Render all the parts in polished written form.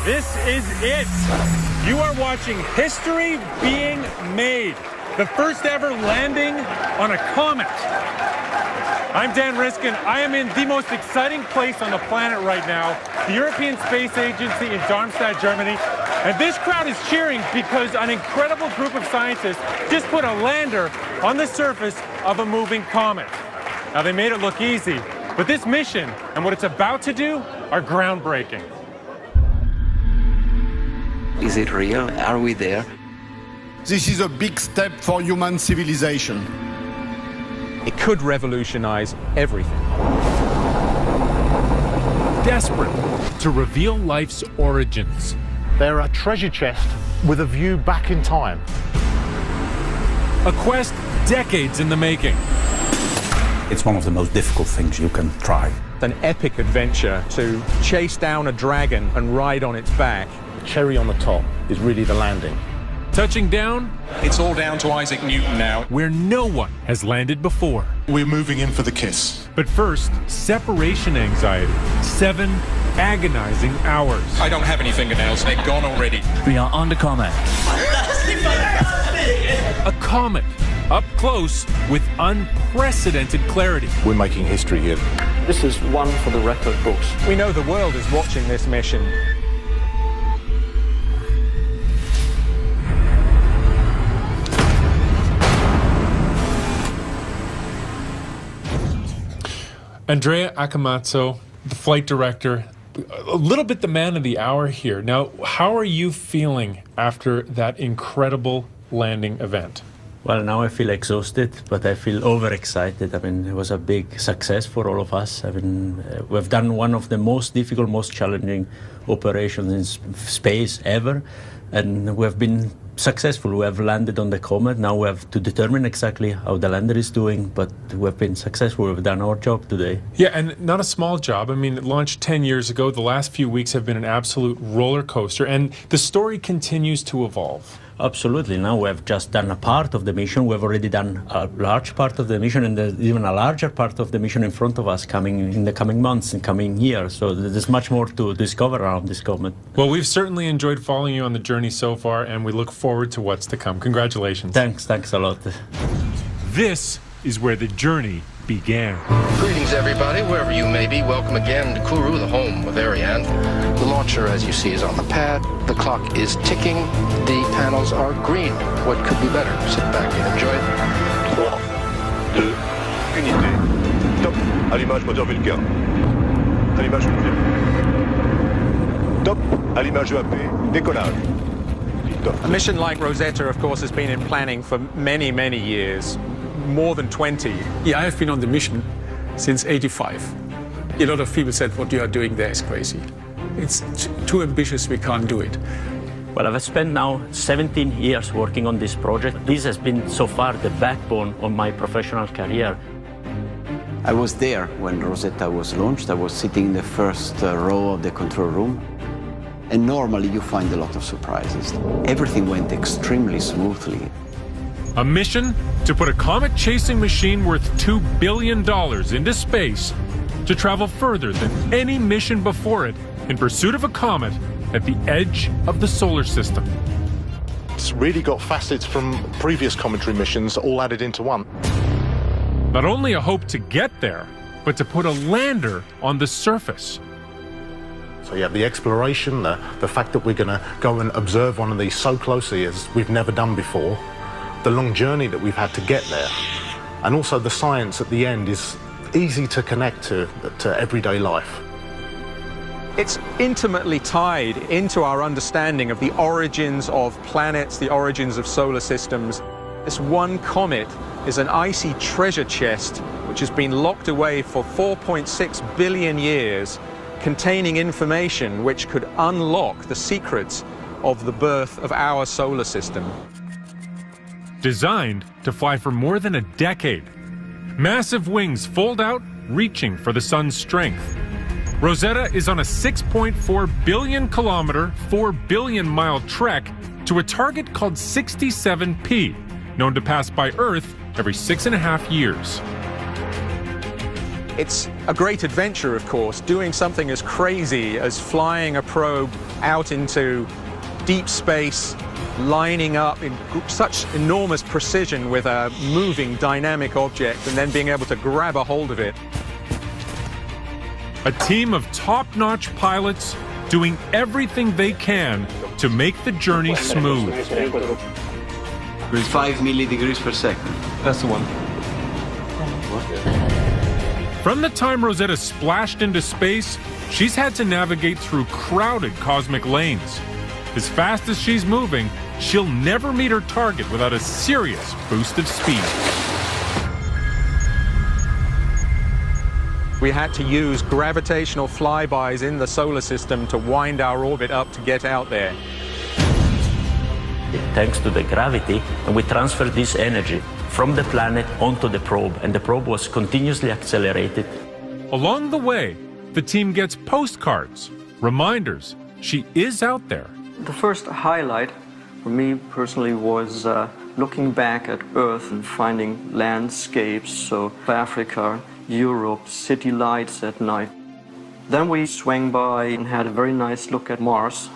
This is it. You are watching history being made. The first ever landing on a comet. I'm Dan Riskin. I am in the most exciting place on the planet right now, the European Space Agency in Darmstadt, Germany. And this crowd is cheering because an incredible group of scientists just put a lander on the surface of a moving comet. Now, they made it look easy, but this mission and what it's about to do are groundbreaking. Is it real? Are we there? This is a big step for human civilization. It could revolutionize everything. Desperate to reveal life's origins. They're a treasure chest with a view back in time. A quest decades in the making. It's one of the most difficult things you can try. An epic adventure to chase down a dragon and ride on its back. The cherry on the top is really the landing. Touching down, it's all down to Isaac Newton now. Where no one has landed before. We're moving in for the kiss. But first, separation anxiety. 7 agonizing hours. I don't have any fingernails. They're gone already. We are on the Comet. A comet, up close with unprecedented clarity. We're making history here. This is one for the record books. We know the world is watching this mission. Andrea Akamatsu, the flight director, a little bit the man of the hour here. Now, how are you feeling after that incredible landing event? Well, now I feel exhausted, but I feel overexcited. I mean, it was a big success for all of us. I mean, we've done one of the most difficult, most challenging operations in space ever, and we've been successful. We have landed on the Comet. Now we have to determine exactly how the lander is doing, but we've been successful. We've done our job today. Yeah, and not a small job. I mean, it launched 10 years ago. The last few weeks have been an absolute roller coaster, and the story continues to evolve. Absolutely. Now we have just done a part of the mission. We've already done a large part of the mission, and there's even a larger part of the mission in front of us coming in the coming months and coming years. So there's much more to discover around this comet. Well, we've certainly enjoyed following you on the journey so far, and we look forward to what's to come. Congratulations. Thanks a lot. This is where the journey began. Greetings, everybody, wherever you may be. Welcome again to Kourou, the home of Ariane. The launcher, as you see, is on the pad. The clock is ticking. The panels are green. What could be better? Sit back and enjoy it. 3, 2, unité. Top. Allumage moteur Vulcain. Allumage Vulcain. Top. Allumage EAP. Décollage. A mission like Rosetta, of course, has been in planning for many, many years. More than 20. Yeah, I have been on the mission since '85. A lot of people said, what you are doing there is crazy. It's too ambitious, we can't do it. Well, I've spent now 17 years working on this project. This has been so far the backbone of my professional career. I was there when Rosetta was launched. I was sitting in the first row of the control room. And normally you find a lot of surprises. Everything went extremely smoothly. A mission to put a comet-chasing machine worth $2 billion into space to travel further than any mission before it in pursuit of a comet at the edge of the solar system. It's really got facets from previous cometary missions all added into one. Not only a hope to get there, but to put a lander on the surface. So yeah, the exploration, the fact that we're going to go and observe one of these so closely as we've never done before, the long journey that we've had to get there, and also the science at the end is easy to connect to everyday life. It's intimately tied into our understanding of the origins of planets, the origins of solar systems. This one comet is an icy treasure chest which has been locked away for 4.6 billion years, containing information which could unlock the secrets of the birth of our solar system. Designed to fly for more than a decade. Massive wings fold out, reaching for the sun's strength. Rosetta is on a 6.4 billion kilometer, 4 billion mile trek to a target called 67P, known to pass by Earth every 6.5 years. It's a great adventure, of course, doing something as crazy as flying a probe out into deep space, lining up in such enormous precision with a moving, dynamic object, and then being able to grab a hold of it. A team of top-notch pilots doing everything they can to make the journey smooth. With 5 milli-degrees per second. That's the one. From the time Rosetta splashed into space, she's had to navigate through crowded cosmic lanes. As fast as she's moving, she'll never meet her target without a serious boost of speed. We had to use gravitational flybys in the solar system to wind our orbit up to get out there. Thanks to the gravity, and we transferred this energy from the planet onto the probe, and the probe was continuously accelerated. Along the way, the team gets postcards, reminders she is out there. The first highlight for me personally was looking back at Earth and finding landscapes, so Africa, Europe, city lights at night. Then we swung by and had a very nice look at Mars.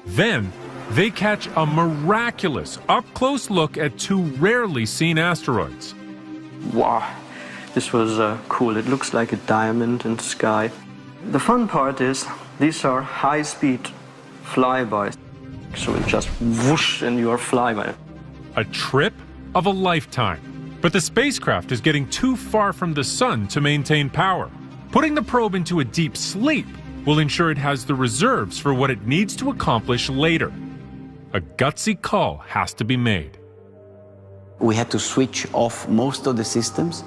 Then they catch a miraculous up-close look at two rarely seen asteroids. Wow, this was cool. It looks like a diamond in the sky. The fun part is these are high-speed flybys. So it just whoosh and you are flyby. A trip of a lifetime. But the spacecraft is getting too far from the sun to maintain power. Putting the probe into a deep sleep will ensure it has the reserves for what it needs to accomplish later. A gutsy call has to be made. We had to switch off most of the systems.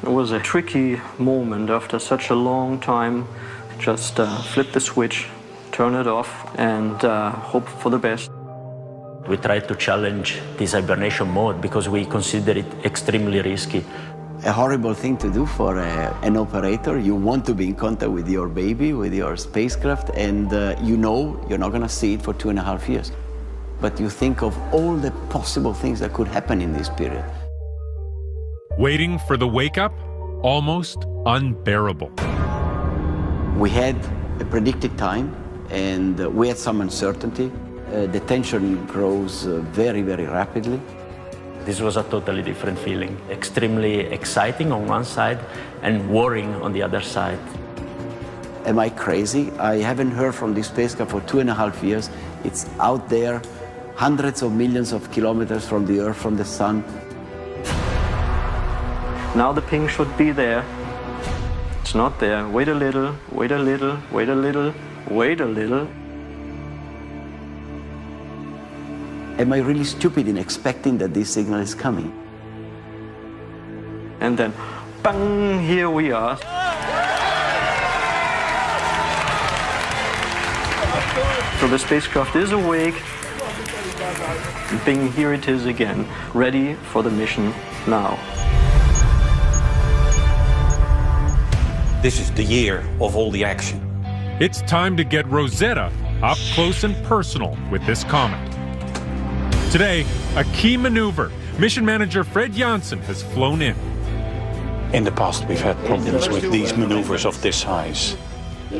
It was a tricky moment after such a long time. Just flip the switch, turn it off, and hope for the best. We tried to challenge this hibernation mode because we consider it extremely risky. A horrible thing to do for an operator. You want to be in contact with your baby, with your spacecraft, and you know you're not going to see it for 2.5 years. But you think of all the possible things that could happen in this period. Waiting for the wake-up, almost unbearable. We had a predicted time, and we had some uncertainty. The tension grows very, very rapidly. This was a totally different feeling. Extremely exciting on one side and worrying on the other side. Am I crazy? I haven't heard from this spacecraft for 2.5 years. It's out there, hundreds of millions of kilometers from the Earth, from the sun. Now the ping should be there. It's not there. Wait a little, wait a little, wait a little, wait a little. Am I really stupid in expecting that this signal is coming? And then, bang, here we are. So the spacecraft is awake. Bing, here it is again, ready for the mission now. This is the year of all the action. It's time to get Rosetta up close and personal with this comet. Today, a key maneuver. Mission manager Fred Janssen has flown in. In the past, we've had problems with these maneuvers of this size.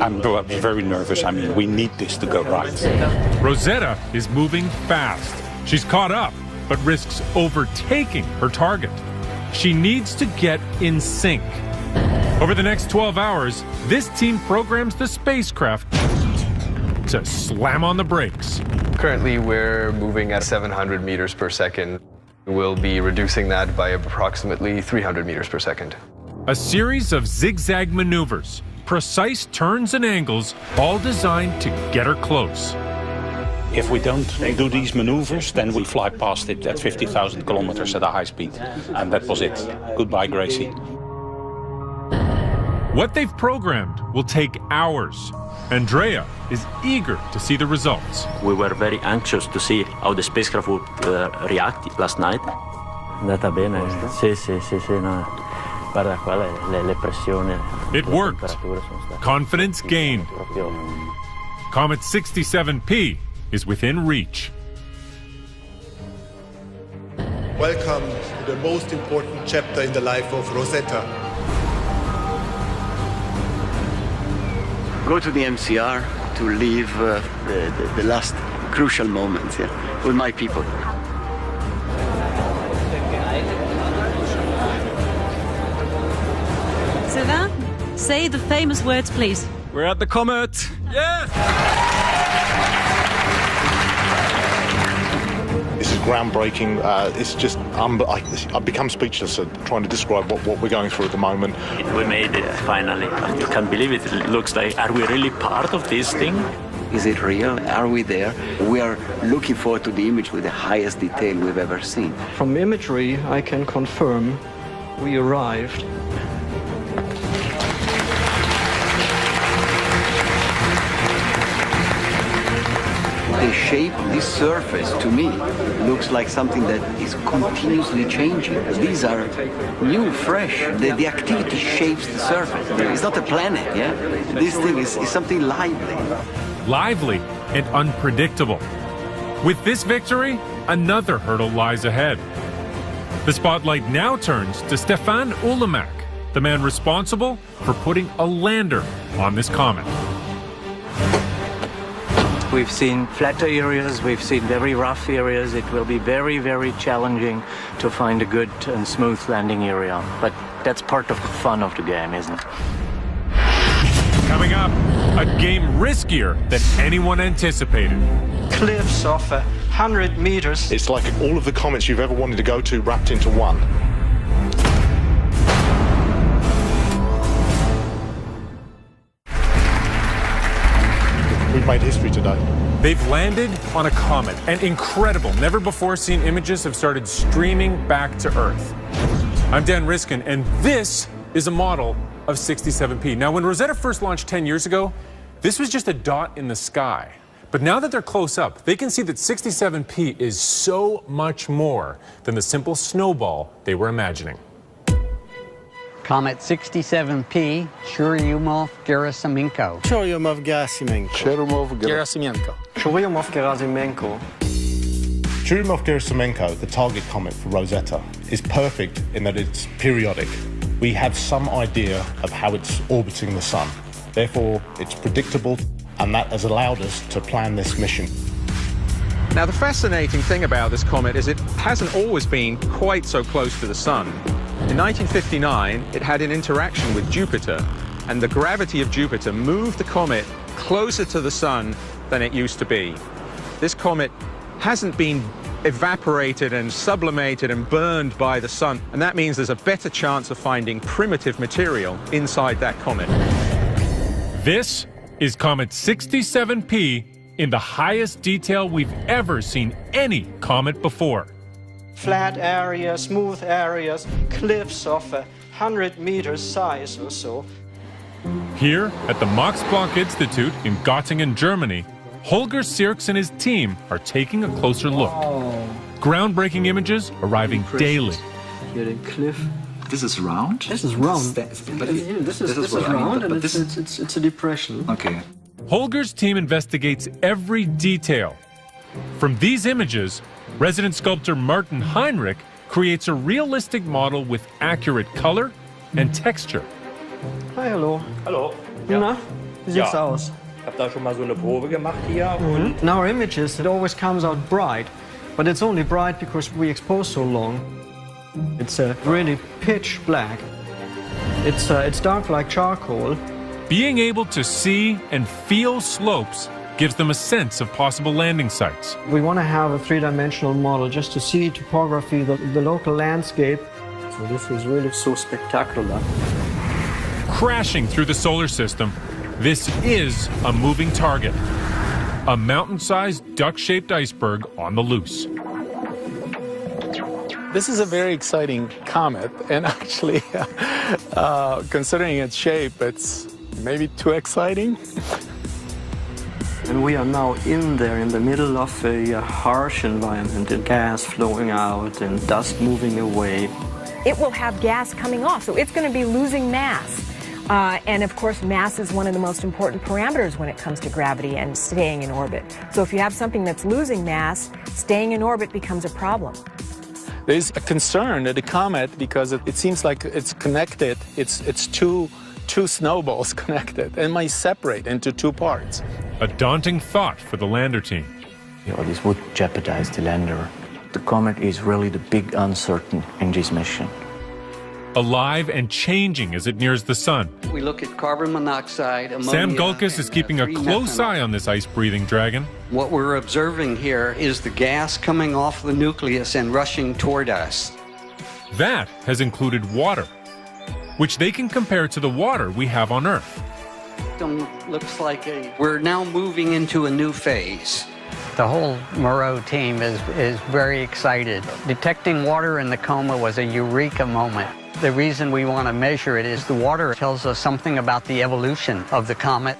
I'm very nervous. I mean, we need this to go right. Rosetta is moving fast. She's caught up, but risks overtaking her target. She needs to get in sync. Over the next 12 hours, this team programs the spacecraft to slam on the brakes. Currently, we're moving at 700 meters per second. We'll be reducing that by approximately 300 meters per second. A series of zigzag maneuvers, precise turns and angles, all designed to get her close. If we don't do these maneuvers, then we fly past it at 50,000 kilometers at a high speed. And that was it. Goodbye, Gracie. What they've programmed will take hours. Andrea is eager to see the results. We were very anxious to see how the spacecraft would react last night. Andata bene, sì, no. Guarda qua le pressioni. It worked. Confidence gained. Comet 67P is within reach. Welcome to the most important chapter in the life of Rosetta. go to the MCR to live the last crucial moments with my people. Sylvain, say the famous words, please. We're at the Comet. Yes! This is groundbreaking. It's just, I've become speechless at trying to describe what we're going through at the moment. We made it, finally. You can't believe it. It looks like, are we really part of this thing? Is it real? Are we there? We are looking forward to the image with the highest detail we've ever seen. From imagery, I can confirm we arrived. The shape of this surface, to me, looks like something that is continuously changing. These are new, fresh. The activity shapes the surface. It's not a planet, yeah? This thing is something lively. Lively and unpredictable. With this victory, another hurdle lies ahead. The spotlight now turns to Stefan Ulemak, the man responsible for putting a lander on this comet. We've seen flatter areas, we've seen very rough areas. It will be very, very challenging to find a good and smooth landing area. But that's part of the fun of the game, isn't it? Coming up, a game riskier than anyone anticipated. Cliffs of 100 meters. It's like all of the comets you've ever wanted to go to wrapped into one. We've made history today. They've landed on a comet, and incredible, never-before-seen images have started streaming back to Earth. I'm Dan Riskin, and this is a model of 67P. Now, when Rosetta first launched 10 years ago, this was just a dot in the sky. But now that they're close up, they can see that 67P is so much more than the simple snowball they were imagining. Comet 67P, Churyumov-Gerasimenko. Churyumov-Gerasimenko. Churyumov-Gerasimenko. Churyumov-Gerasimenko. Churyumov-Gerasimenko, the target comet for Rosetta, is perfect in that it's periodic. We have some idea of how it's orbiting the sun. Therefore, it's predictable, and that has allowed us to plan this mission. Now, the fascinating thing about this comet is it hasn't always been quite so close to the sun. In 1959, it had an interaction with Jupiter, and the gravity of Jupiter moved the comet closer to the sun than it used to be. This comet hasn't been evaporated and sublimated and burned by the sun, and that means there's a better chance of finding primitive material inside that comet. This is Comet 67P in the highest detail we've ever seen any comet before. Flat areas, smooth areas, cliffs of 100 meters size or so. Here at the Max Planck Institute in Göttingen, Germany, Holger Sirks and his team are taking a closer look. Oh. Groundbreaking images arriving daily. Here the cliff. This is round? This is round. This is round, and it's a depression. Okay. Holger's team investigates every detail. From these images, resident sculptor Martin Heinrich creates a realistic model with accurate color and texture. Hi, hallo. Hallo. Na, wie sieht's aus? Ich habe da schon mal so eine Probe gemacht hier. In our images, it always comes out bright, but it's only bright because we expose so long. It's really pitch black. It's dark like charcoal. Being able to see and feel slopes gives them a sense of possible landing sites. We want to have a three-dimensional model just to see topography, the local landscape. So this is really so spectacular. Crashing through the solar system, this is a moving target. A mountain-sized duck-shaped iceberg on the loose. This is a very exciting comet, and actually, considering its shape, it's maybe too exciting. And we are now in there, in the middle of a harsh environment, and gas flowing out and dust moving away. It will have gas coming off, so it's going to be losing mass. And of course, mass is one of the most important parameters when it comes to gravity and staying in orbit. So if you have something that's losing mass, staying in orbit becomes a problem. There's a concern that the comet, because it seems like it's connected, it's two two snowballs connected and might separate into two parts. A daunting thought for the lander team. This would jeopardize the lander. The comet is really the big uncertain in this mission. Alive and changing as it nears the sun. We look at carbon monoxide, ammonia, Sam Gulkis is keeping a close eye on this ice-breathing dragon. What we're observing here is the gas coming off the nucleus and rushing toward us. That has included water, which they can compare to the water we have on Earth. Looks like we're now moving into a new phase. The whole Moreau team is very excited. Detecting water in the coma was a eureka moment. The reason we want to measure it is the water tells us something about the evolution of the comet.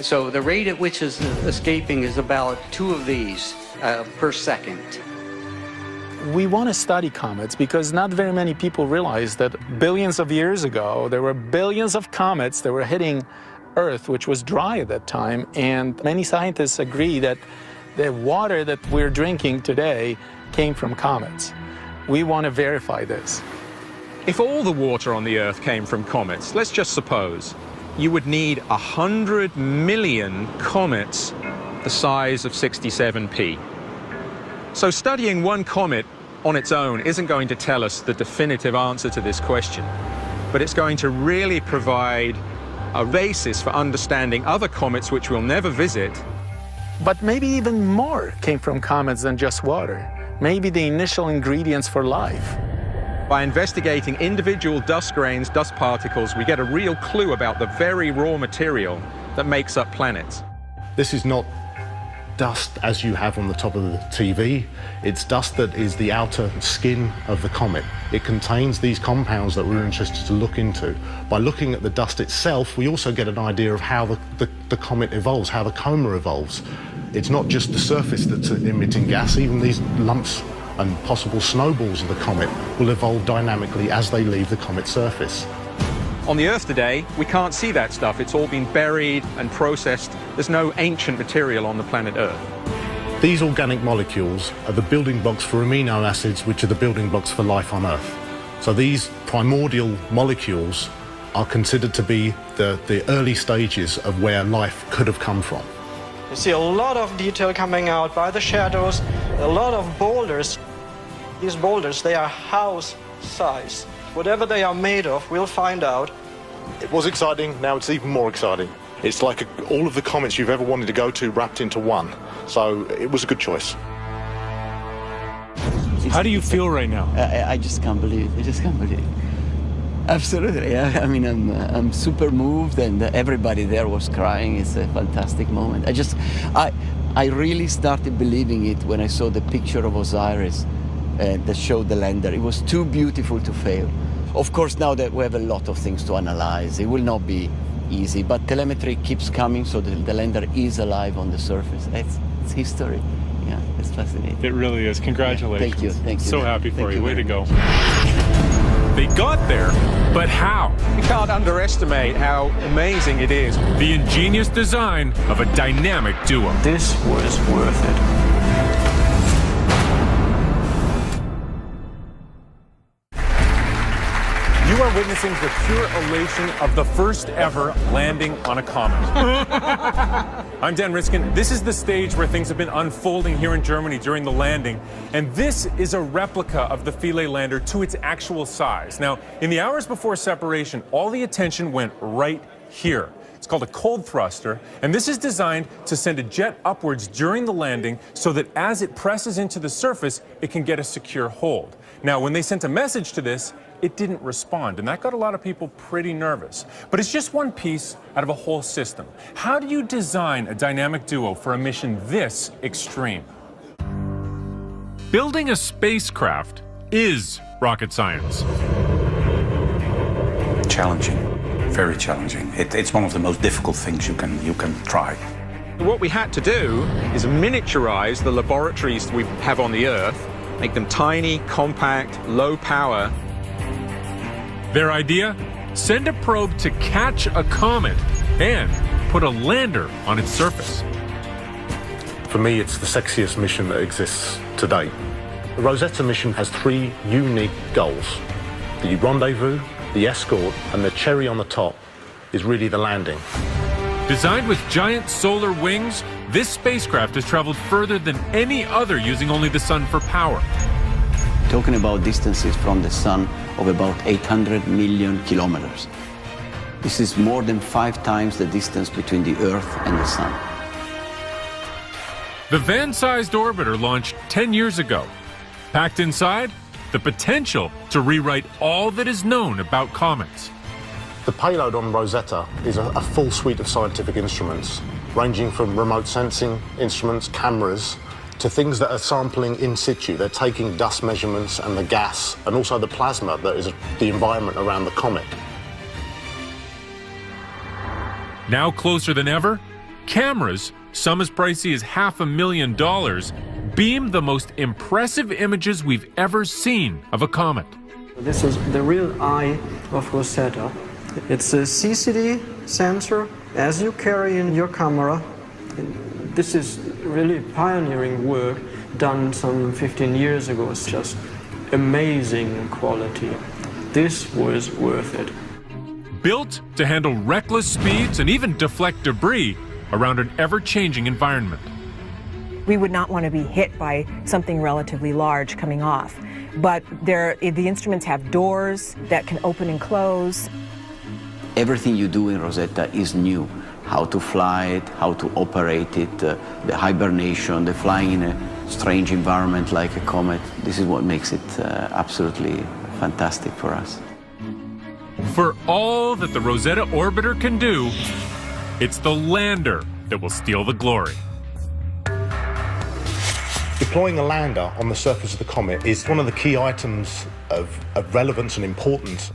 So the rate at which it's escaping is about 2 of these per second. We want to study comets because not very many people realize that billions of years ago, there were billions of comets that were hitting Earth, which was dry at that time, and many scientists agree that the water that we're drinking today came from comets. We want to verify this. If all the water on the Earth came from comets, let's just suppose, you would need 100 million comets the size of 67P. So studying one comet on its own isn't going to tell us the definitive answer to this question, but it's going to really provide a basis for understanding other comets which we'll never visit. But maybe even more came from comets than just water. Maybe the initial ingredients for life. By investigating individual dust grains, dust particles, we get a real clue about the very raw material that makes up planets. This is not dust as you have on the top of the TV. It's dust that is the outer skin of the comet. It contains these compounds that we're interested to look into. By looking at the dust itself, we also get an idea of how the comet evolves, how the coma evolves. It's not just the surface that's emitting gas. Even these lumps and possible snowballs of the comet will evolve dynamically as they leave the comet's surface. On the Earth today, we can't see that stuff. It's all been buried and processed. There's no ancient material on the planet Earth. These organic molecules are the building blocks for amino acids, which are the building blocks for life on Earth. So these primordial molecules are considered to be the early stages of where life could have come from. You see a lot of detail coming out by the shadows, a lot of boulders. These boulders, they are house size. Whatever they are made of, we'll find out. It was exciting, now it's even more exciting. It's like all of the comets you've ever wanted to go to wrapped into one. So it was a good choice. How do you feel right now? I just can't believe it. I just can't believe it. Absolutely. I mean, I'm super moved, and everybody there was crying. It's a fantastic moment. I really started believing it when I saw the picture of Osiris that showed the lander. It was too beautiful to fail. Of course, now that we have a lot of things to analyze, it will not be easy, but telemetry keeps coming, so the lander is alive on the surface. It's history. Yeah, it's fascinating. It really is. Congratulations. Thank you. Thank you. So happy for you. Way to go. They got there, but how? We can't underestimate how amazing it is. The ingenious design of a dynamic duo. This was worth it. You are witnessing the pure elation of the first ever landing on a comet. I'm Dan Riskin. This is the stage where things have been unfolding here in Germany during the landing. And this is a replica of the Philae lander to its actual size. Now, in the hours before separation, all the attention went right here. It's called a cold thruster, and this is designed to send a jet upwards during the landing so that as it presses into the surface, it can get a secure hold. Now, when they sent a message to this, it didn't respond, and that got a lot of people pretty nervous. But it's just one piece out of a whole system. How do you design a dynamic duo for a mission this extreme? Building a spacecraft is rocket science. Challenging, very challenging. It's one of the most difficult things you can try. What we had to do is miniaturize the laboratories we have on the Earth, make them tiny, compact, low power. Their idea? Send a probe to catch a comet and put a lander on its surface. For me, it's the sexiest mission that exists to date. The Rosetta mission has 3 unique goals: the rendezvous, the escort, and the cherry on the top, is really the landing. Designed with giant solar wings, this spacecraft has traveled further than any other using only the sun for power. Talking about distances from the sun of about 800 million kilometers. This is more than 5 times the distance between the Earth and the sun. The van-sized orbiter launched 10 years ago. Packed inside, the potential to rewrite all that is known about comets. The payload on Rosetta is a full suite of scientific instruments, ranging from remote sensing instruments, cameras, to things that are sampling in situ. They're taking dust measurements and the gas, and also the plasma that is the environment around the comet. Now closer than ever, cameras, some as pricey as $500,000, beam the most impressive images we've ever seen of a comet. This is the real eye of Rosetta. It's a CCD sensor. As you carry in your camera, this is really pioneering work done some 15 years ago. It's just amazing quality. This was worth it. Built to handle reckless speeds and even deflect debris around an ever-changing environment. We would not want to be hit by something relatively large coming off. But the instruments have doors that can open and close. Everything you do in Rosetta is new. How to fly it, how to operate it, the hibernation, the flying in a strange environment like a comet. This is what makes it absolutely fantastic for us. For all that the Rosetta orbiter can do, it's the lander that will steal the glory. Deploying a lander on the surface of the comet is one of the key items of relevance and importance.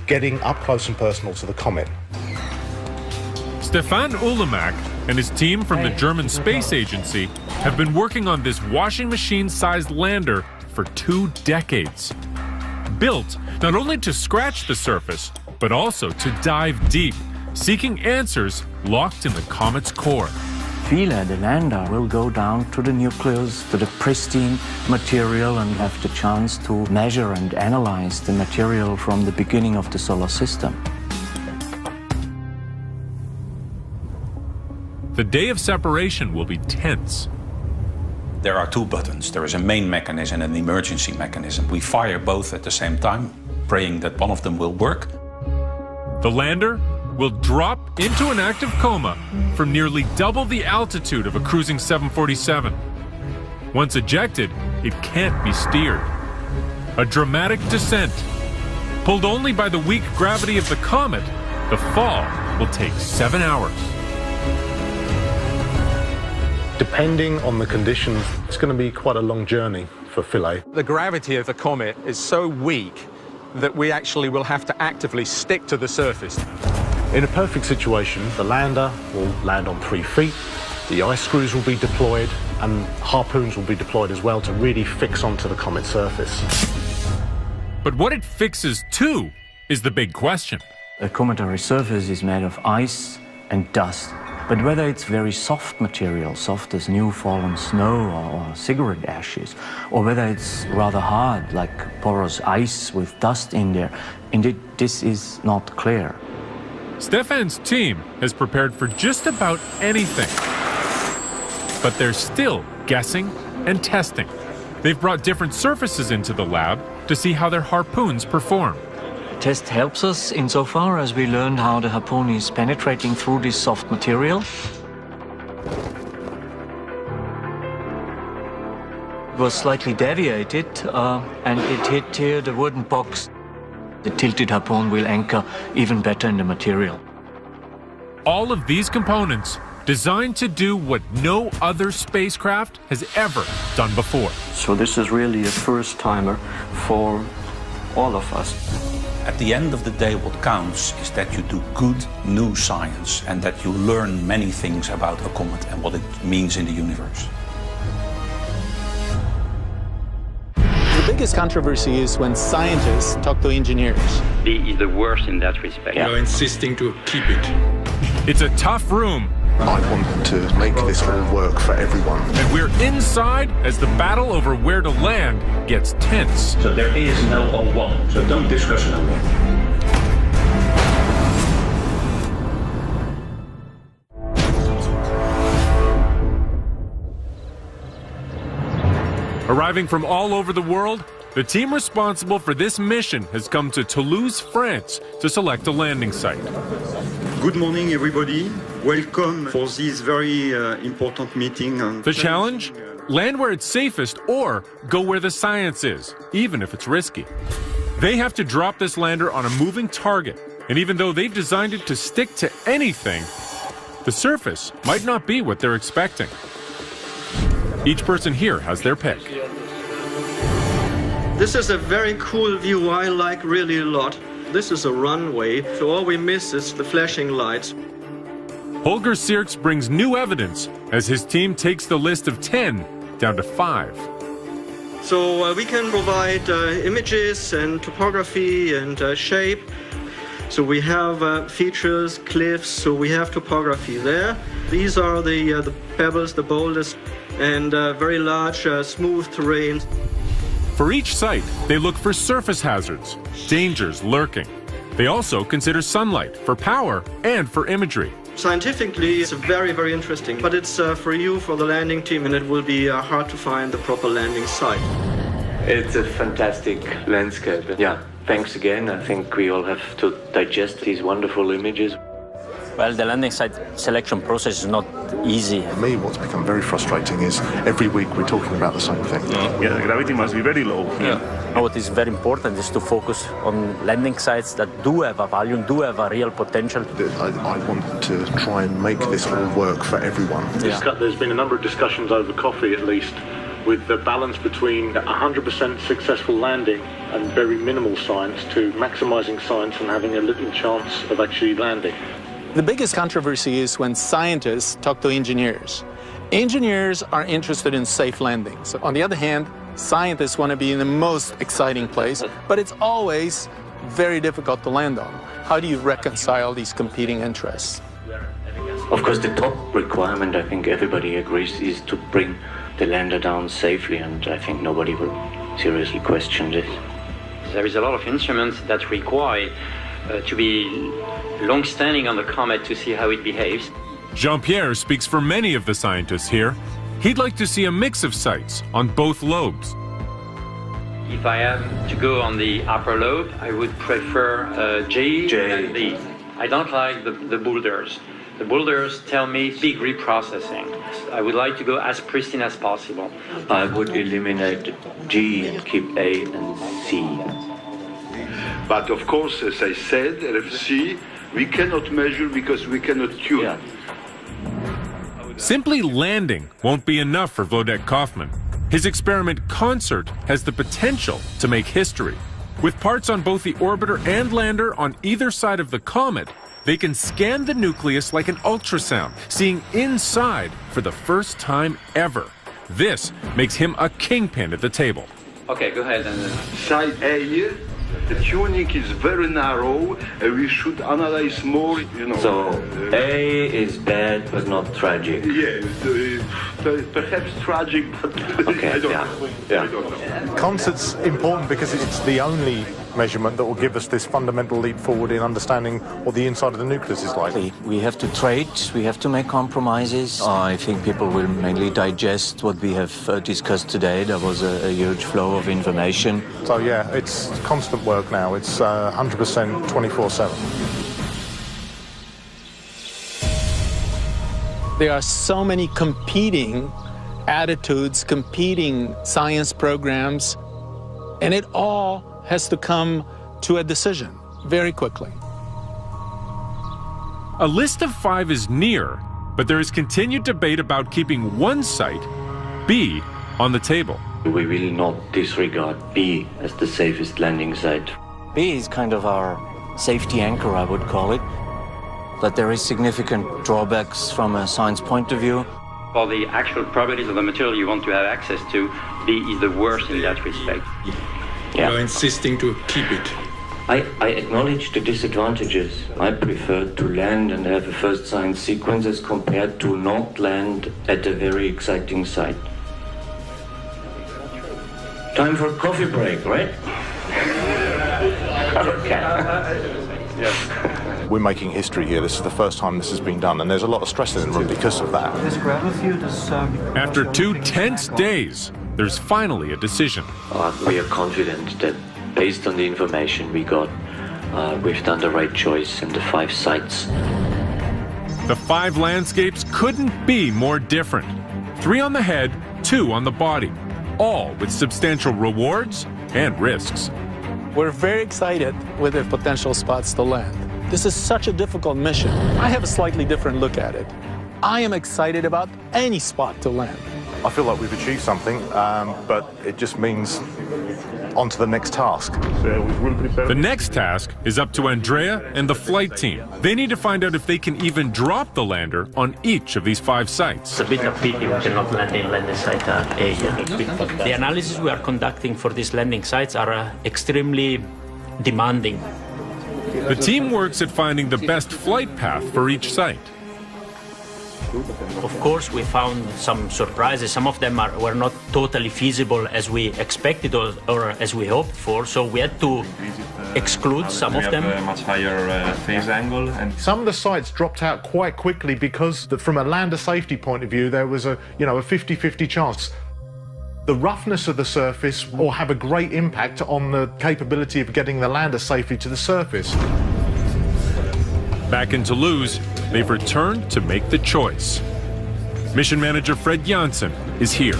Getting up close and personal to the comet. Stefan Ulemak and his team from the German Space Agency have been working on this washing machine-sized lander for 2 decades. Built not only to scratch the surface, but also to dive deep, seeking answers locked in the comet's core. Philae, the lander, will go down to the nucleus, to the pristine material, and have the chance to measure and analyze the material from the beginning of the solar system. The day of separation will be tense. There are 2 buttons. There is a main mechanism and an emergency mechanism. We fire both at the same time, praying that one of them will work. The lander will drop into an active coma from nearly double the altitude of a cruising 747. Once ejected, it can't be steered. A dramatic descent. Pulled only by the weak gravity of the comet, the fall will take 7 hours. Depending on the conditions, it's going to be quite a long journey for Philae. The gravity of the comet is so weak that we actually will have to actively stick to the surface. In a perfect situation, the lander will land on 3 feet, the ice screws will be deployed, and harpoons will be deployed as well to really fix onto the comet's surface. But what it fixes to is the big question. The cometary surface is made of ice and dust. But whether it's very soft material, soft as new fallen snow or cigarette ashes, or whether it's rather hard, like porous ice with dust in there, indeed, this is not clear. Stefan's team has prepared for just about anything. But they're still guessing and testing. They've brought different surfaces into the lab to see how their harpoons perform. The test helps us insofar as we learned how the harpoon is penetrating through this soft material. It was slightly deviated and it hit here the wooden box. The tilted harpoon will anchor even better in the material. All of these components designed to do what no other spacecraft has ever done before. So this is really a first-timer for all of us. At the end of the day, what counts is that you do good new science and that you learn many things about a comet and what it means in the universe. The biggest controversy is when scientists talk to engineers. He is the worst in that respect. You're insisting to keep it. It's a tough room. I want to make this all work for everyone. And we're inside as the battle over where to land gets tense. So there is no O1, so don't discuss no one. Arriving from all over the world, the team responsible for this mission has come to Toulouse, France, to select a landing site. Good morning, everybody. Welcome for this very important meeting. The challenge? Land where it's safest or go where the science is, even if it's risky. They have to drop this lander on a moving target, and even though they've designed it to stick to anything, the surface might not be what they're expecting. Each person here has their pick. This is a very cool view I like really a lot. This is a runway, so all we miss is the flashing lights. Holger Sierks brings new evidence as his team takes the list of 10 down to 5. So we can provide images and topography and shape. So we have features, cliffs, so we have topography there. These are the pebbles, the boulders, and very large smooth terrain. For each site, they look for surface hazards, dangers lurking. They also consider sunlight for power and for imagery. Scientifically, it's very, very interesting, but it's for you, for the landing team, and it will be hard to find the proper landing site. It's a fantastic landscape. Yeah, thanks again. I think we all have to digest these wonderful images. Well, the landing site selection process is not easy. For me, what's become very frustrating is every week we're talking about the same thing. Yeah, the gravity must be very low. Yeah. What is very important is to focus on landing sites that do have a value, do have a real potential. I want to try and make this all work for everyone. Yeah. There's been a number of discussions over coffee, at least, with the balance between 100% successful landing and very minimal science to maximizing science and having a little chance of actually landing. The biggest controversy is when scientists talk to engineers. Engineers are interested in safe landings. On the other hand, scientists want to be in the most exciting place, but it's always very difficult to land on. How do you reconcile these competing interests? Of course, the top requirement, I think everybody agrees, is to bring the lander down safely, and I think nobody will seriously question this. There is a lot of instruments that require to be long-standing on the Comet to see how it behaves. Jean-Pierre speaks for many of the scientists here. He'd like to see a mix of sites on both lobes. If I am to go on the upper lobe, I would prefer J and B. I don't like the boulders. The boulders tell me big reprocessing. I would like to go as pristine as possible. I would eliminate G and keep A and C. But of course, as I said, RFC, we cannot measure because we cannot tune. Yeah. Simply landing won't be enough for Wlodek Kaufman. His experiment Concert has the potential to make history. With parts on both the orbiter and lander on either side of the Comet, they can scan the nucleus like an ultrasound, seeing inside for the first time ever. This makes him a kingpin at the table. Okay, go ahead. Side A, the tuning is very narrow, and we should analyze more, you know. So A is bad, but not tragic. Yeah, perhaps tragic, but okay, I don't know. Yeah. I don't know. Concert's important because it's the only measurement that will give us this fundamental leap forward in understanding what the inside of the nucleus is like. We have to trade, we have to make compromises. I think people will mainly digest what we have discussed today. There was a huge flow of information. So yeah, it's constant work now. It's 100% 24/7. There are so many competing attitudes, competing science programs, and it all has to come to a decision very quickly. A list of 5 is near, but there is continued debate about keeping one site, B, on the table. We will not disregard B as the safest landing site. B is kind of our safety anchor, I would call it. But there is significant drawbacks from a science point of view. For the actual properties of the material you want to have access to, B is the worst in that respect. Yeah. You're insisting to keep it. I acknowledge the disadvantages. I prefer to land and have a first science sequence as compared to not land at a very exciting site. Time for a coffee break, right? Okay. Yes. We're making history here. This is the first time this has been done, and there's a lot of stress in the room because of that. After 2 tense days, there's finally a decision. We are confident that based on the information we got, we've done the right choice in the 5 sites. The 5 landscapes couldn't be more different. 3 on the head, 2 on the body, all with substantial rewards and risks. We're very excited with the potential spots to land. This is such a difficult mission. I have a slightly different look at it. I am excited about any spot to land. I feel like we've achieved something, but it just means on to the next task. The next task is up to Andrea and the flight team. They need to find out if they can even drop the lander on each of these 5 sites. It's a bit of pity we cannot land in landing site A. The analysis we are conducting for these landing sites are extremely demanding. The team works at finding the best flight path for each site. Of course, we found some surprises. Some of them were not totally feasible as we expected or as we hoped for, so we had to exclude some of them. A much higher phase angle. And some of the sites dropped out quite quickly because from a lander safety point of view, there was a 50-50 chance. The roughness of the surface will have a great impact on the capability of getting the lander safely to the surface. Back in Toulouse, they've returned to make the choice. Mission manager Fred Janssen is here.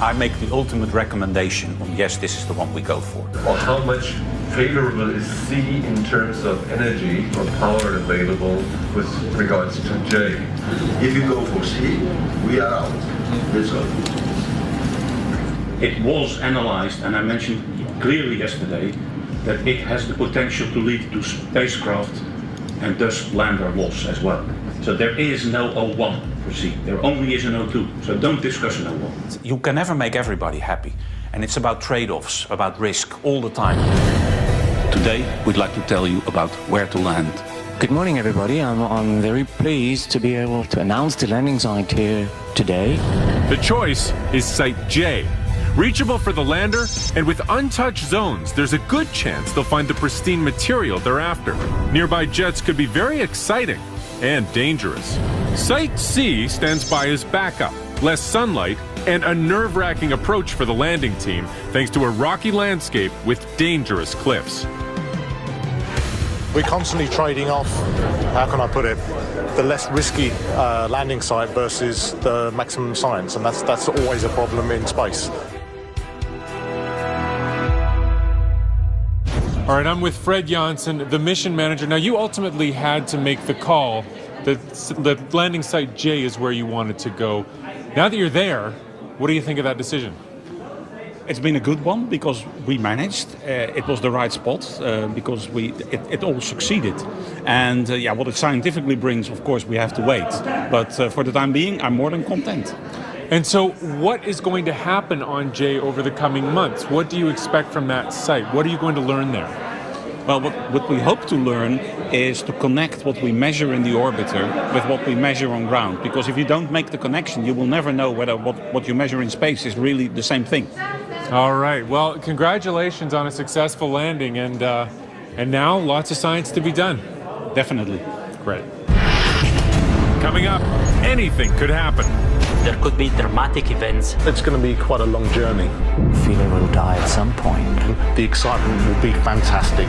I make the ultimate recommendation on yes, this is the one we go for. Well, how much favorable is C in terms of energy or power available with regards to J? If you go for C, we are out. That's all. It was analyzed, and I mentioned clearly yesterday, that it has the potential to lead to spacecraft and thus lander loss as well. So there is no O1 for C. There only is an O2. So don't discuss an O1. You can never make everybody happy. And it's about trade-offs, about risk all the time. Today, we'd like to tell you about where to land. Good morning, everybody. I'm very pleased to be able to announce the landing site here today. The choice is Site J. Reachable for the lander, and with untouched zones, there's a good chance they'll find the pristine material they're after. Nearby jets could be very exciting and dangerous. Site C stands by as backup, less sunlight, and a nerve-wracking approach for the landing team, thanks to a rocky landscape with dangerous cliffs. We're constantly trading off, how can I put it, the less risky landing site versus the maximum science, and that's always a problem in space. All right, I'm with Fred Janssen, the mission manager. Now, you ultimately had to make the call that the landing site J is where you wanted to go. Now that you're there, what do you think of that decision? It's been a good one because we managed. It was the right spot because it all succeeded. And what it scientifically brings, of course, we have to wait. But for the time being, I'm more than content. And so what is going to happen on J over the coming months? What do you expect from that site? What are you going to learn there? Well, what we hope to learn is to connect what we measure in the orbiter with what we measure on ground. Because if you don't make the connection, you will never know whether what you measure in space is really the same thing. All right. Well, congratulations on a successful landing. And now lots of science to be done. Definitely. Great. Coming up, anything could happen. There could be dramatic events. It's going to be quite a long journey. Feeling will die at some point. The excitement will be fantastic.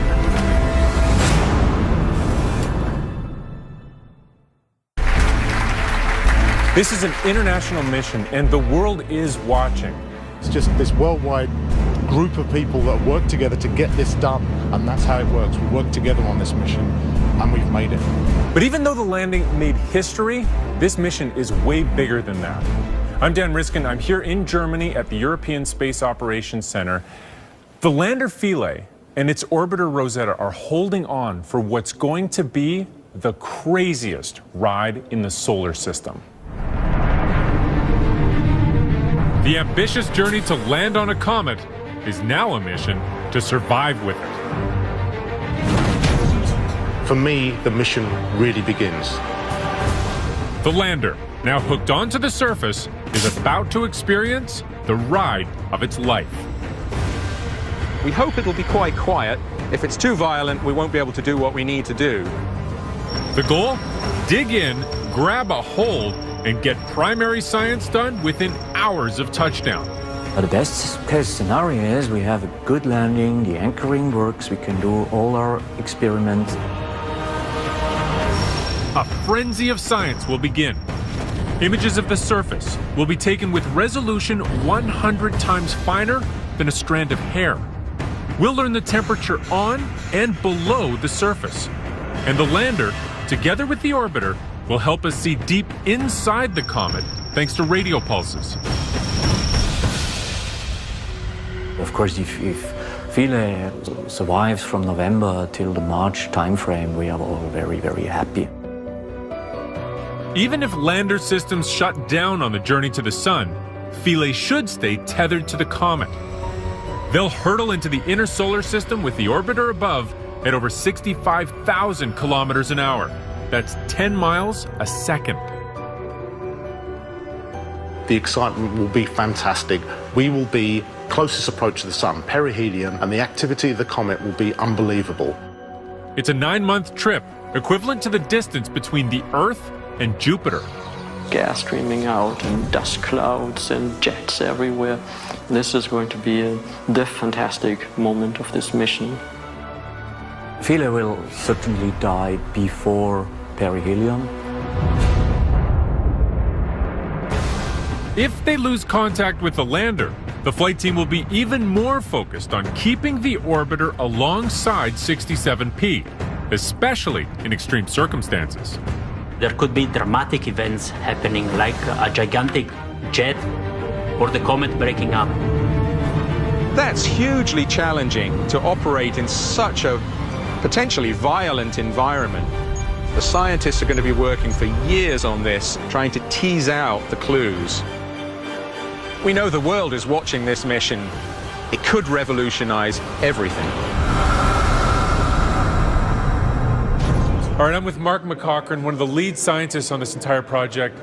This is an international mission, and the world is watching. It's just this worldwide group of people that work together to get this done, and that's how it works. We work together on this mission, and we've made it. But even though the landing made history, this mission is way bigger than that. I'm Dan Riskin. I'm here in Germany at the European Space Operations Center. The lander Philae and its orbiter Rosetta are holding on for what's going to be the craziest ride in the solar system. The ambitious journey to land on a comet is now a mission to survive with it. For me, the mission really begins. The lander, now hooked onto the surface, is about to experience the ride of its life. We hope it'll be quite quiet. If it's too violent, we won't be able to do what we need to do. The goal? Dig in, grab a hold, and get primary science done within hours of touchdown. But the best case scenario is we have a good landing, the anchoring works, we can do all our experiments. A frenzy of science will begin. Images of the surface will be taken with resolution 100 times finer than a strand of hair. We'll learn the temperature on and below the surface. And the lander, together with the orbiter, will help us see deep inside the comet thanks to radio pulses. Of course, if Philae survives from November till the March timeframe, we are all very, very happy. Even if lander systems shut down on the journey to the sun, Philae should stay tethered to the comet. They'll hurtle into the inner solar system with the orbiter above at over 65,000 kilometers an hour. That's 10 miles a second. The excitement will be fantastic. We will be closest approach to the sun, perihelion, and the activity of the comet will be unbelievable. It's a 9-month trip, equivalent to the distance between the Earth and Jupiter. Gas streaming out and dust clouds and jets everywhere. This is going to be the fantastic moment of this mission. Philae will certainly die before perihelion. If they lose contact with the lander, the flight team will be even more focused on keeping the orbiter alongside 67P, especially in extreme circumstances. There could be dramatic events happening, like a gigantic jet or the comet breaking up. That's hugely challenging to operate in such a potentially violent environment. The scientists are going to be working for years on this, trying to tease out the clues. We know the world is watching this mission. It could revolutionize everything. All right, I'm with Mark McCaughrean, one of the lead scientists on this entire project.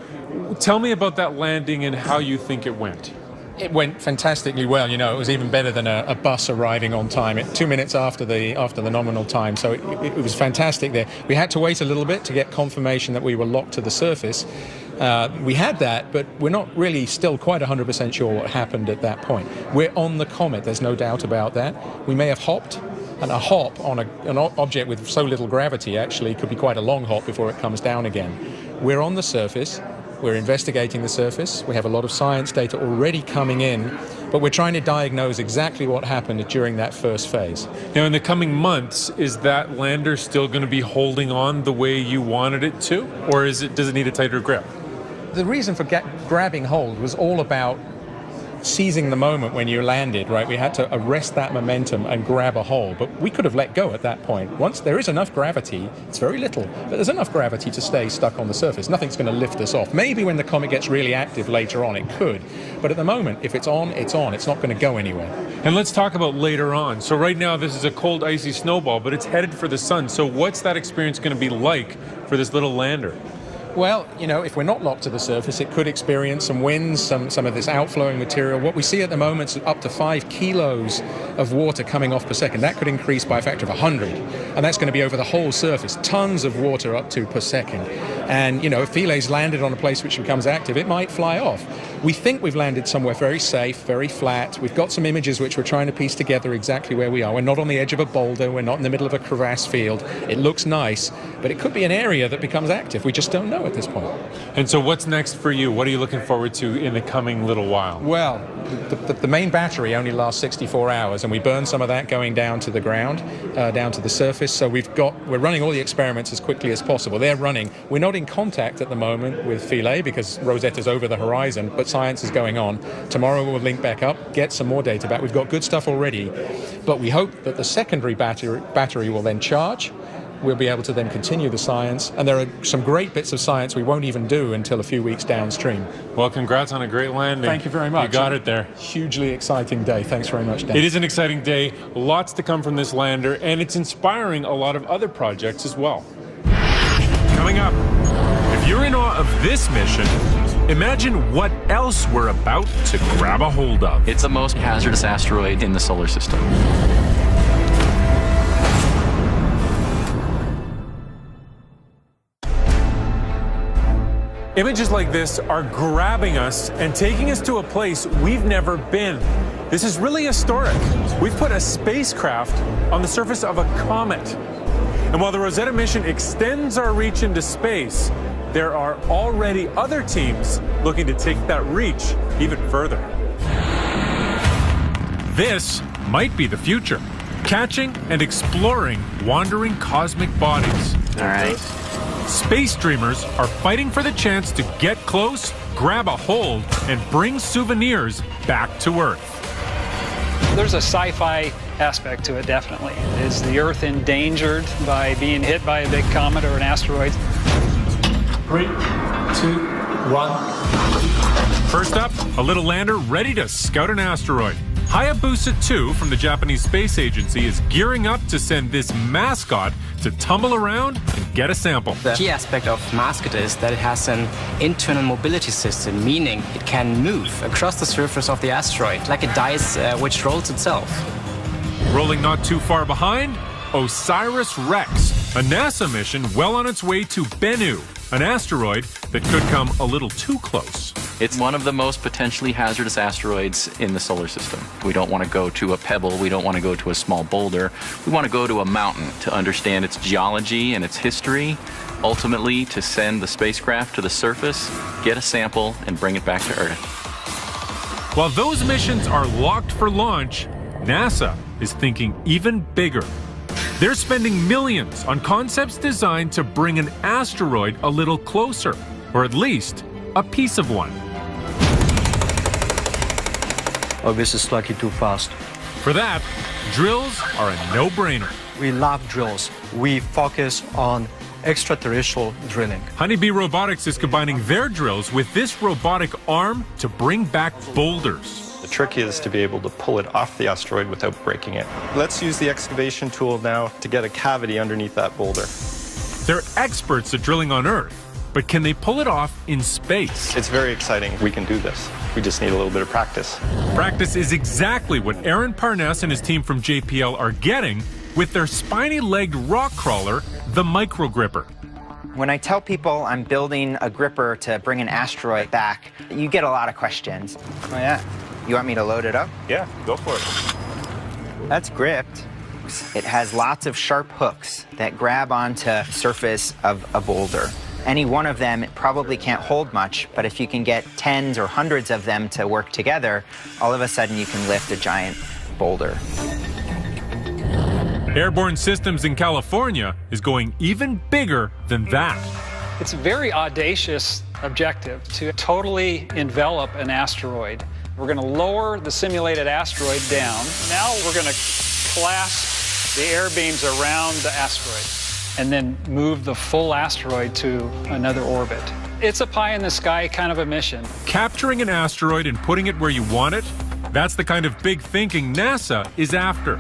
Tell me about that landing and how you think it went. It went fantastically well. You know, it was even better than a bus arriving on time, 2 minutes after the nominal time. So it was fantastic there. We had to wait a little bit to get confirmation that we were locked to the surface. We had that, but we're not really still quite 100% sure what happened at that point. We're on the comet, there's no doubt about that. We may have hopped, and a hop on an object with so little gravity actually could be quite a long hop before it comes down again. We're on the surface. We're investigating the surface. We have a lot of science data already coming in, but we're trying to diagnose exactly what happened during that first phase. Now, in the coming months, is that lander still going to be holding on the way you wanted it to, or does it need a tighter grip? The reason for grabbing hold was all about seizing the moment when you landed, right? We had to arrest that momentum and grab a hold, but we could have let go at that point. Once there is enough gravity, it's very little, but there's enough gravity to stay stuck on the surface. Nothing's going to lift us off. Maybe when the comet gets really active later on, it could, but at the moment, if it's on, it's on. It's not going to go anywhere. And let's talk about later on. So right now, this is a cold, icy snowball, but it's headed for the sun. So what's that experience going to be like for this little lander? Well, you know, if we're not locked to the surface, it could experience some winds, some of this outflowing material. What we see at the moment is up to 5 kilos of water coming off per second. That could increase by a factor of 100, and that's going to be over the whole surface. Tons of water up to per second. And, you know, if Philae's landed on a place which becomes active, it might fly off. We think we've landed somewhere very safe, very flat. We've got some images which we're trying to piece together exactly where we are. We're not on the edge of a boulder. We're not in the middle of a crevasse field. It looks nice, but it could be an area that becomes active. We just don't know at this point. And so what's next for you? What are you looking forward to in the coming little while? Well, the main battery only lasts 64 hours, and we burn some of that going down to the ground, down to the surface. So we're running all the experiments as quickly as possible. They're running. We're not in contact at the moment with Philae because Rosetta's over the horizon, but science is going on. Tomorrow we'll link back up, get some more data back. We've got good stuff already, but we hope that the secondary battery will then charge. We'll be able to then continue the science, and there are some great bits of science we won't even do until a few weeks downstream. Well, congrats on a great landing. Thank you very much. You got it there. Hugely exciting day. Thanks very much, Dan. It is an exciting day. Lots to come from this lander, and it's inspiring a lot of other projects as well. Coming up, if you're in awe of this mission, imagine what else we're about to grab a hold of. It's the most hazardous asteroid in the solar system. Images like this are grabbing us and taking us to a place we've never been. This is really historic. We've put a spacecraft on the surface of a comet. And while the Rosetta mission extends our reach into space, there are already other teams looking to take that reach even further. This might be the future, catching and exploring wandering cosmic bodies. All right. Space dreamers are fighting for the chance to get close, grab a hold, and bring souvenirs back to Earth. There's a sci-fi aspect to it, definitely. Is the Earth endangered by being hit by a big comet or an asteroid? 3, 2, 1. First up, a little lander ready to scout an asteroid. Hayabusa 2 from the Japanese Space Agency is gearing up to send this mascot to tumble around and get a sample. The key aspect of mascot is that it has an internal mobility system, meaning it can move across the surface of the asteroid, like a dice which rolls itself. Rolling not too far behind, OSIRIS-REx, a NASA mission well on its way to Bennu, an asteroid that could come a little too close. It's one of the most potentially hazardous asteroids in the solar system. We don't want to go to a pebble. We don't want to go to a small boulder. We want to go to a mountain to understand its geology and its history, ultimately to send the spacecraft to the surface, get a sample, and bring it back to Earth. While those missions are locked for launch, NASA is thinking even bigger. They're spending millions on concepts designed to bring an asteroid a little closer, or at least a piece of one. Oh, this is slightly too fast. For that, drills are a no-brainer. We love drills. We focus on extraterrestrial drilling. Honeybee Robotics is combining their drills with this robotic arm to bring back boulders. The trick is to be able to pull it off the asteroid without breaking it. Let's use the excavation tool now to get a cavity underneath that boulder. They're experts at drilling on Earth, but can they pull it off in space? It's very exciting. We can do this. We just need a little bit of practice. Practice is exactly what Aaron Parnass and his team from JPL are getting with their spiny-legged rock crawler, the Microgripper. When I tell people I'm building a gripper to bring an asteroid back, you get a lot of questions. Oh yeah. You want me to load it up? Yeah, go for it. That's gripped. It has lots of sharp hooks that grab onto the surface of a boulder. Any one of them probably can't hold much, but if you can get tens or hundreds of them to work together, all of a sudden you can lift a giant boulder. Airborne Systems in California is going even bigger than that. It's a very audacious objective to totally envelop an asteroid. We're going to lower the simulated asteroid down. Now we're going to clasp the air beams around the asteroid and then move the full asteroid to another orbit. It's a pie-in-the-sky kind of a mission. Capturing an asteroid and putting it where you want it, that's the kind of big thinking NASA is after.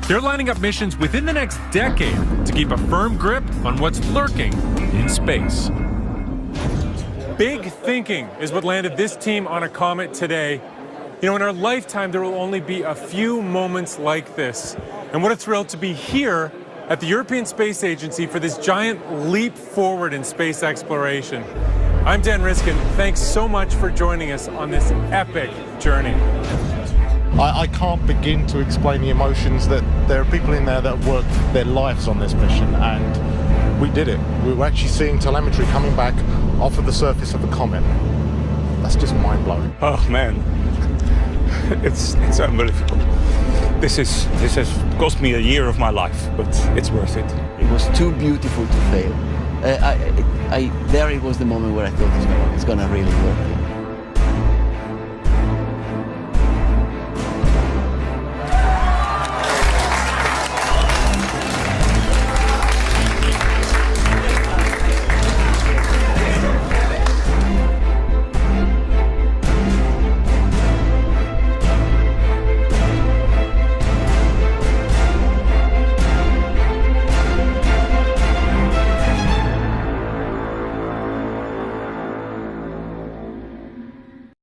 They're lining up missions within the next decade to keep a firm grip on what's lurking in space. Big thinking is what landed this team on a comet today. You know, in our lifetime, there will only be a few moments like this. And what a thrill to be here at the European Space Agency for this giant leap forward in space exploration. I'm Dan Riskin. Thanks so much for joining us on this epic journey. I can't begin to explain the emotions that there are people in there that have worked their lives on this mission, and we did it. We were actually seeing telemetry coming back off of the surface of a comet. That's just mind-blowing. Oh man, it's unbelievable. This has cost me a year of my life, but it's worth it. It was too beautiful to fail. There it was the moment where I thought it's gonna really work.